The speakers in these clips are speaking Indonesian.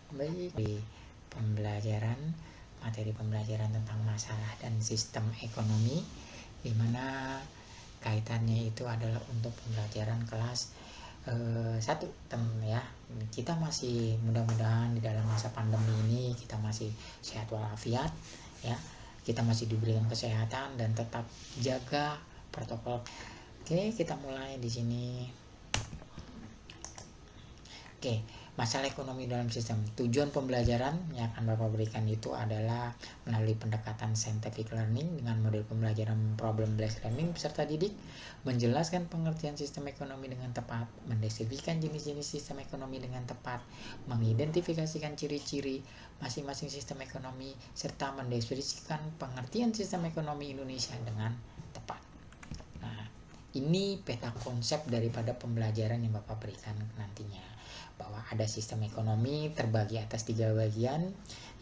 Baik, di materi pembelajaran tentang masalah dan sistem ekonomi, di mana kaitannya itu adalah untuk pembelajaran kelas 1 ya. Kita masih mudah-mudahan di dalam masa pandemi ini kita masih sehat walafiat ya. Kita masih diberikan kesehatan dan tetap jaga protokol. Oke, kita mulai di sini. Oke, masalah ekonomi dalam sistem. Tujuan pembelajaran yang akan Bapak berikan itu adalah melalui pendekatan scientific learning dengan model pembelajaran problem based learning peserta didik menjelaskan pengertian sistem ekonomi dengan tepat, mendeskripsikan jenis-jenis sistem ekonomi dengan tepat, mengidentifikasikan ciri-ciri masing-masing sistem ekonomi, serta mendeskripsikan pengertian sistem ekonomi Indonesia dengan tepat. Nah, ini peta konsep daripada pembelajaran yang Bapak berikan nantinya, bahwa ada sistem ekonomi terbagi atas 3 bagian,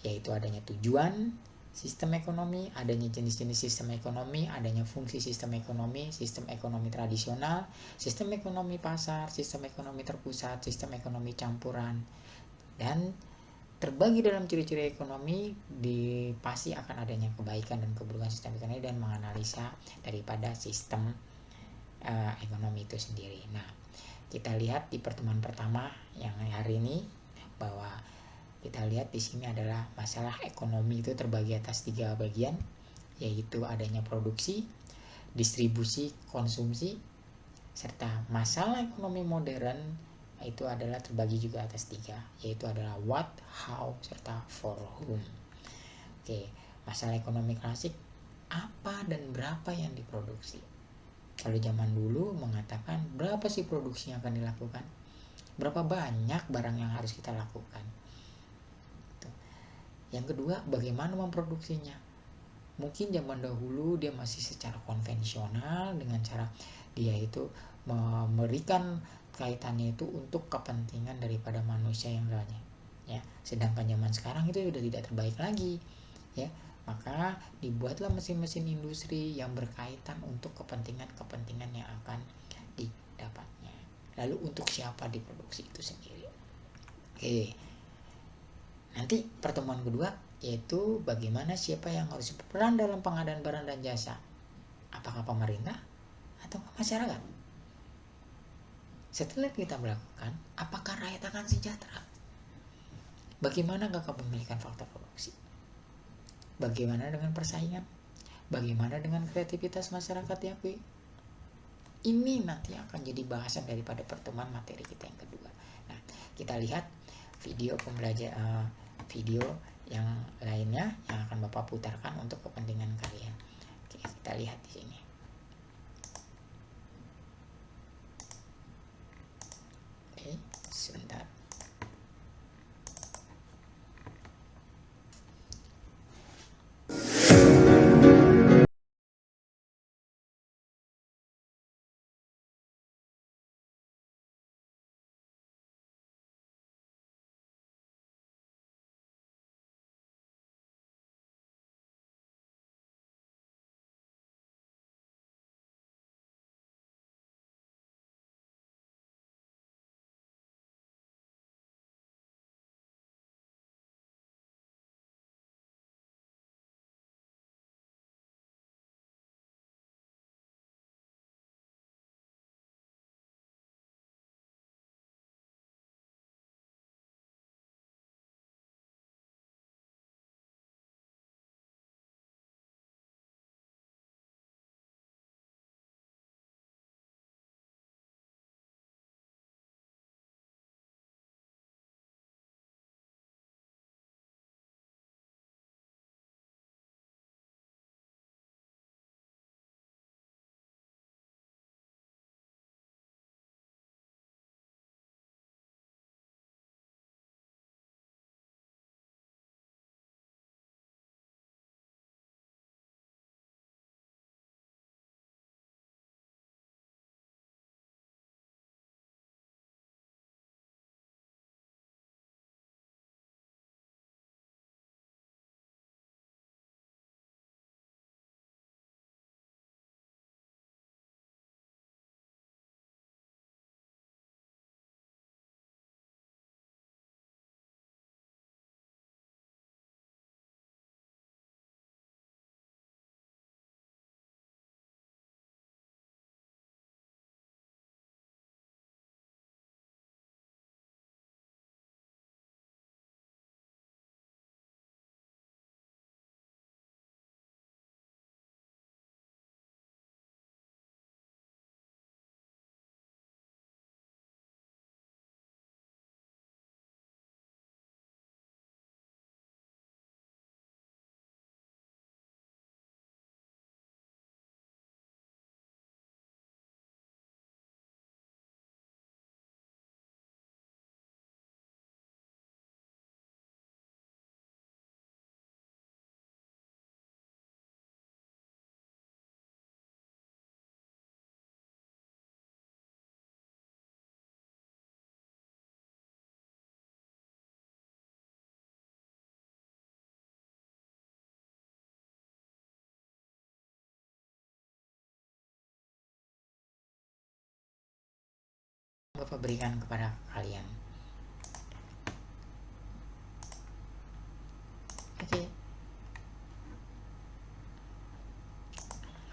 yaitu adanya tujuan sistem ekonomi, adanya jenis-jenis sistem ekonomi, adanya fungsi sistem ekonomi tradisional, sistem ekonomi pasar, sistem ekonomi terpusat, sistem ekonomi campuran, dan terbagi dalam ciri-ciri ekonomi pasti akan adanya kebaikan dan keburukan sistem ekonomi dan menganalisa daripada sistem ekonomi itu sendiri. Nah, kita lihat di pertemuan pertama yang hari ini bahwa kita lihat di sini adalah masalah ekonomi itu terbagi atas 3 bagian, yaitu adanya produksi, distribusi, konsumsi, serta masalah ekonomi modern itu adalah terbagi juga atas 3, yaitu adalah what, how, serta for whom. Oke, masalah ekonomi klasik, apa dan berapa yang diproduksi. Kalau zaman dulu mengatakan berapa sih produksi yang akan dilakukan, berapa banyak barang yang harus kita lakukan. Yang kedua, bagaimana memproduksinya. Mungkin zaman dahulu dia masih secara konvensional dengan cara dia itu memberikan kaitannya itu untuk kepentingan daripada manusia yang lainnya ya. Sedangkan zaman sekarang itu sudah tidak terbaik lagi ya. Maka dibuatlah mesin-mesin industri yang berkaitan untuk kepentingan-kepentingan yang akan didapatnya. Lalu untuk siapa diproduksi itu sendiri. Oke. Nanti pertemuan kedua yaitu bagaimana siapa yang harus berperan dalam pengadaan barang dan jasa. Apakah pemerintah atau masyarakat? Setelah kita melakukan, apakah rakyat akan sejahtera? Bagaimana kepemilikan faktor produksi? Bagaimana dengan persaingan? Bagaimana dengan kreativitas masyarakat diakui? Ini nanti akan jadi bahasan daripada pertemuan materi kita yang kedua. Nah, kita lihat video yang lainnya yang akan Bapak putarkan untuk kepentingan kalian. Oke, kita lihat di sini. Oke, sebentar. Bapak berikan kepada kalian.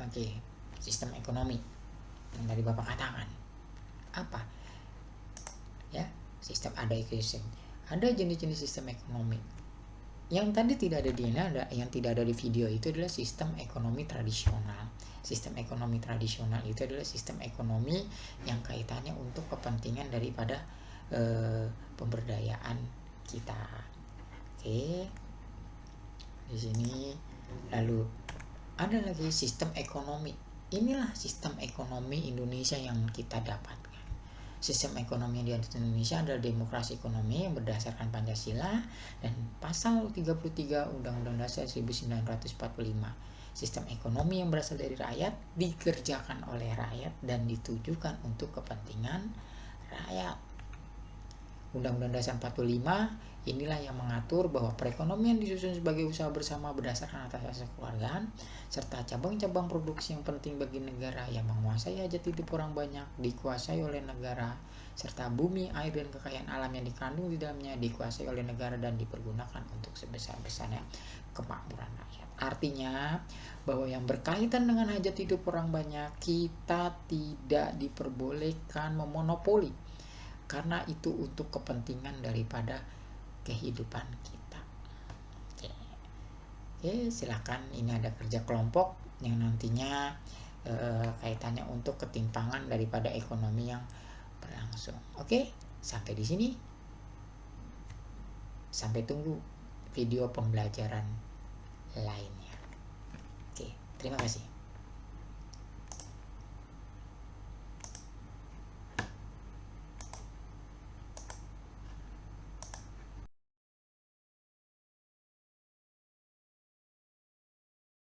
Oke, sistem ekonomi yang tadi Bapak katakan apa ya, sistem ada ekosistem, ada jenis-jenis sistem ekonomi. Yang tadi tidak ada di ini, yang tidak ada di video itu adalah sistem ekonomi tradisional. Sistem ekonomi tradisional itu adalah sistem ekonomi yang kaitannya untuk kepentingan daripada pemberdayaan kita. Oke, di sini lalu ada lagi sistem ekonomi. Inilah sistem ekonomi Indonesia yang kita dapatkan. Sistem ekonomi yang diatur Indonesia adalah demokrasi ekonomi yang berdasarkan Pancasila dan pasal 33 Undang-Undang Dasar 1945. Sistem ekonomi yang berasal dari rakyat, dikerjakan oleh rakyat, dan ditujukan untuk kepentingan rakyat. Undang-Undang Dasar 45 inilah yang mengatur bahwa perekonomian disusun sebagai usaha bersama berdasarkan atas asas kekeluargaan serta cabang-cabang produksi yang penting bagi negara yang menguasai hajat hidup orang banyak dikuasai oleh negara, serta bumi, air, dan kekayaan alam yang dikandung di dalamnya dikuasai oleh negara dan dipergunakan untuk sebesar-besarnya kemakmuran rakyat. Artinya bahwa yang berkaitan dengan hajat hidup orang banyak kita tidak diperbolehkan memonopoli, karena itu untuk kepentingan daripada kehidupan kita. Oke, silakan. Ini ada kerja kelompok yang nantinya kaitannya untuk ketimpangan daripada ekonomi yang berlangsung. Oke, sampai di sini. Sampai tunggu video pembelajaran lainnya. Oke, terima kasih.